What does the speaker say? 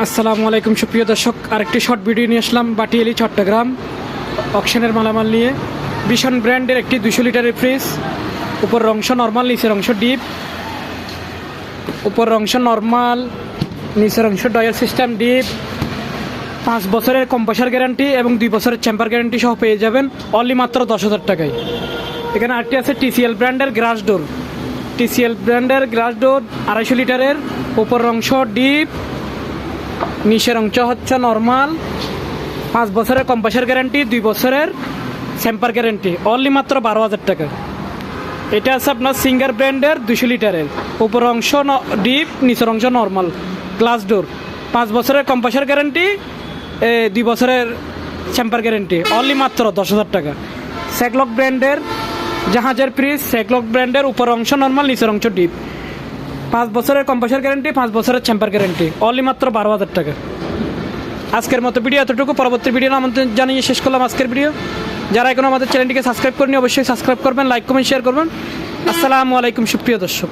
আসসালামু আলাইকুম সুপ্রিয় দর্শক, আরেকটি শর্ট ভিডিও নিয়ে আসলাম বাটিয়ালি চট্টগ্রাম অকশনের মালামাল নিয়ে। ভীষণ ব্র্যান্ডের একটি 200 লিটারের ফ্রিজ। উপর অংশ নর্মাল, নিচের অংশ ডিপ। উপর অংশ নর্মাল, নিচের অংশ ডয়ার সিস্টেম ডিপ। 5 বছরের কম্প্রেসার গ্যারান্টি এবং 2 বছরের চেম্বার গ্যারান্টি সহ পেয়ে যাবেন অনলি মাত্র 10,000 টাকায়। এখানে আরেকটি আছে টিসিএল ব্র্যান্ডের গ্রাস ডোর। টিসিএল ব্র্যান্ডের গ্রাস ডোর 250 লিটারের। উপর অংশ ডিপ, নিচের অংশ হচ্ছে নর্মাল। 5 বছরের কম্প্রেসার গ্যারান্টি, 2 বছরের চেম্বার গ্যারান্টি, অনলি মাত্র 12,000 টাকা। এটা আছে আপনার সিঙ্গার ব্র্যান্ডের 200 লিটারের। উপর অংশ ডিপ, নিচের অংশ নর্মাল, গ্লাস ডোর। 5 বছরের কম্প্রেসার গ্যারান্টি, 2 বছরের চেম্বার গ্যারান্টি, অনলি মাত্র 10,000 টাকা। স্যাকলক ব্র্যান্ডের জাহাজের ফ্রিজ। স্যাকলক ব্র্যান্ডের উপর অংশ নর্মাল, নিচের অংশ ডিপ। 5 বছরের কম্প্রেসার গ্যারান্টি, 5 বছরের চেম্বার গ্যারান্টি, অনলি মাত্র 12,000 টাকা। আজকের মতো ভিডিও এতটুকু। পরবর্তী ভিডিও আমাদের জানিয়ে শেষ করলাম আজকের ভিডিও। যারা এখনো আমাদের চ্যানেলটিকে সাবস্ক্রাইব করেনি অবশ্যই সাবস্ক্রাইব করবেন, লাইক কমেন্ট শেয়ার করবেন। আসসালামু আলাইকুম সুপ্রিয় দর্শক।